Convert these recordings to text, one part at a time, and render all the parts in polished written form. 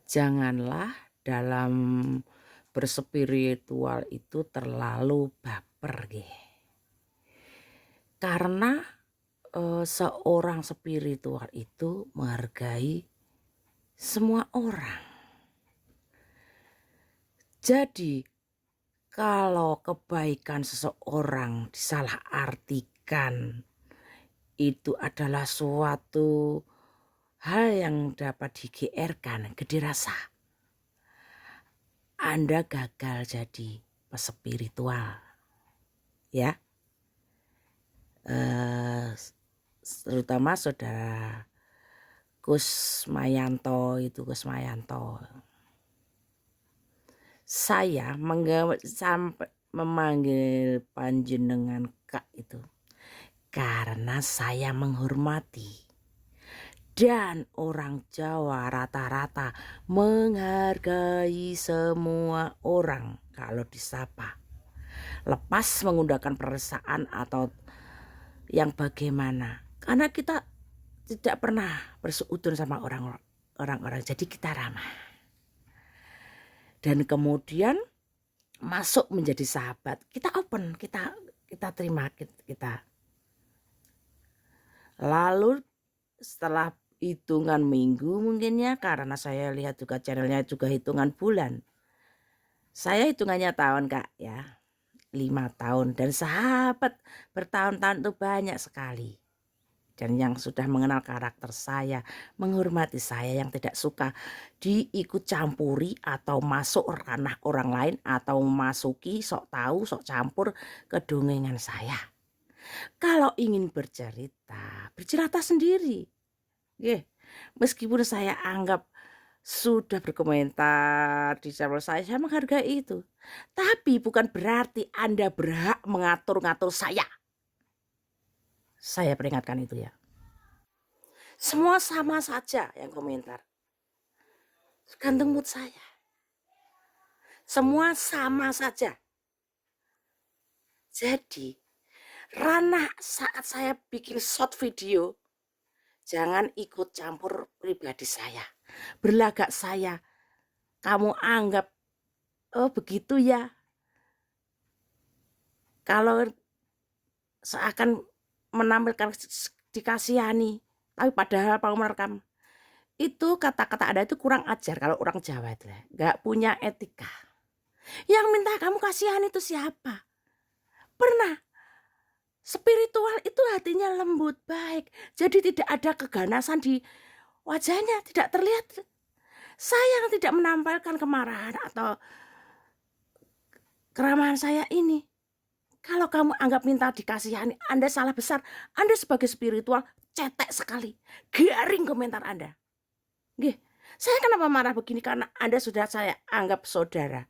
Janganlah dalam berspiritual itu terlalu baper nggih. Karena, seorang spiritual itu menghargai semua orang. Jadi kalau kebaikan seseorang disalahartikan, itu adalah suatu hal yang dapat di-GR-kan, gede rasa. Anda gagal jadi spiritual, ya. Terutama saudara Kusmayanto. Saya sampai memanggil panjenengan Kak itu karena saya menghormati. Dan orang Jawa rata-rata menghargai semua orang kalau disapa. Lepas menggunakan perasaan atau yang bagaimana. Karena kita tidak pernah berseudun sama orang-orang. Jadi kita ramah. Dan kemudian masuk menjadi sahabat. Kita open, kita terima, kita. Lalu setelah hitungan minggu mungkin ya, karena saya lihat juga channelnya juga hitungan bulan. Saya hitungannya tahun Kak ya, 5 tahun. Dan sahabat bertahun-tahun itu banyak sekali. Dan yang sudah mengenal karakter saya, menghormati saya, yang tidak suka diikut campuri atau masuk ranah orang lain, atau memasuki sok tahu, sok campur ke dongengan saya. Kalau ingin bercerita sendiri. Meskipun saya anggap sudah berkomentar di channel saya menghargai itu. Tapi bukan berarti Anda berhak mengatur-ngatur saya. Saya peringatkan itu ya. Semua sama saja yang komentar. Gantung mood saya. Semua sama saja. Jadi, ranah saat saya bikin short video, jangan ikut campur pribadi saya. Berlagak saya. Kamu anggap, oh begitu ya. Kalau seakan menampilkan dikasihani, tapi padahal mau merekam. Itu kata-kata Anda itu kurang ajar kalau orang Jawa itu. Gak punya etika. Yang minta kamu kasihan itu siapa? Pernah. Spiritual itu hatinya lembut, baik. Jadi tidak ada keganasan di wajahnya, tidak terlihat. Saya yang tidak menampilkan kemarahan atau keramahan saya ini. Kalau kamu anggap minta dikasihani, Anda salah besar. Anda sebagai spiritual cetek sekali. Garing komentar Anda. Nggih, saya kenapa marah begini? Karena Anda sudah saya anggap saudara.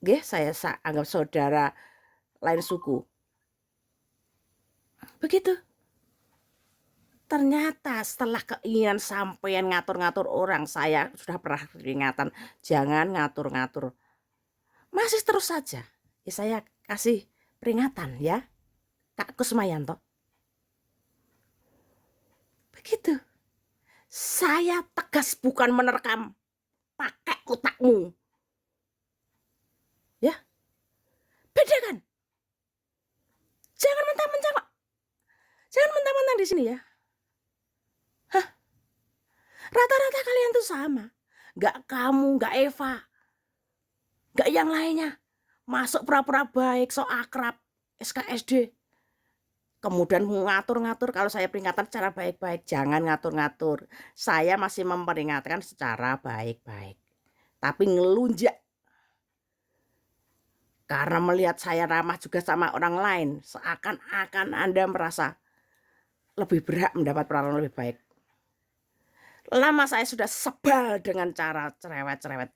Nggih, saya anggap saudara lain suku. Begitu. Ternyata setelah keinginan sampean ngatur-ngatur orang, saya sudah pernah peringatan, jangan ngatur-ngatur. Masih terus saja. Ya saya kasih peringatan ya, Kak Kusmayanto. Begitu. Saya tegas bukan menerkam. Pakai otakmu. Ya. Beda kan? Jangan mentang-mentang kok. Jangan mentang-mentang di sini ya. Hah? Rata-rata kalian tuh sama. Gak kamu, gak Eva. Gak yang lainnya. Masuk pura-pura baik, so akrab. SKSD. Kemudian ngatur-ngatur, kalau saya peringatan secara baik-baik. Jangan ngatur-ngatur. Saya masih memperingatkan secara baik-baik. Tapi ngelunjak. Karena melihat saya ramah juga sama orang lain, seakan-akan Anda merasa lebih berhak mendapat perlakuan lebih baik. Lama saya sudah sebal dengan cara cerewet-cerewet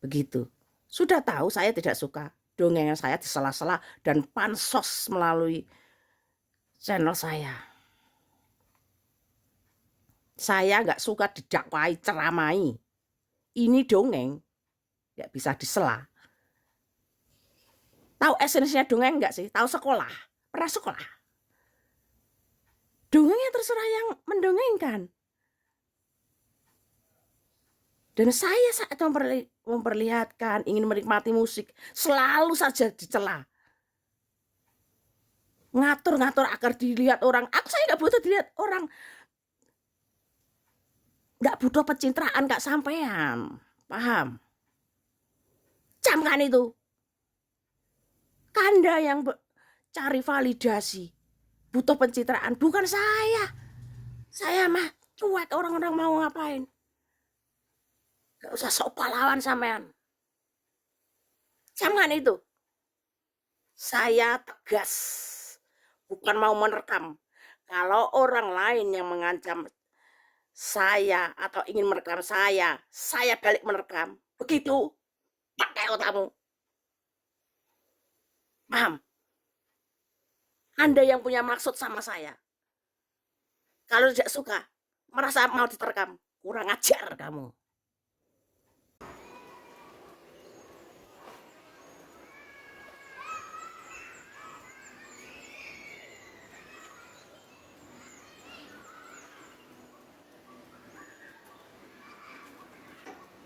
begitu. Sudah tahu saya tidak suka dongeng saya disela-sela dan pansos melalui channel saya. Saya nggak suka didakwai, ceramai. Ini dongeng, nggak bisa disela. Tahu esensinya dongeng nggak sih? Tahu sekolah? Pernah sekolah? Dongengnya terserah yang mendongengkan. Dan saya saat memperlihatkan, ingin menikmati musik, selalu saja dicela. Ngatur-ngatur agar dilihat orang. Saya nggak butuh dilihat orang. Nggak butuh pencitraan Kak sampean. Paham? Camkan itu. Kanda yang cari validasi. Butuh pencitraan. Bukan saya. Saya mah cuek, orang-orang mau ngapain. Gak usah sok pahlawan sampean. Camkan itu. Saya tegas. Bukan mau merekam. Kalau orang lain yang mengancam saya atau ingin merekam saya balik merekam. Begitu. Pakai otakmu. Paham? Anda yang punya maksud sama saya. Kalau tidak suka, merasa mau diterekam, kurang ajar kamu.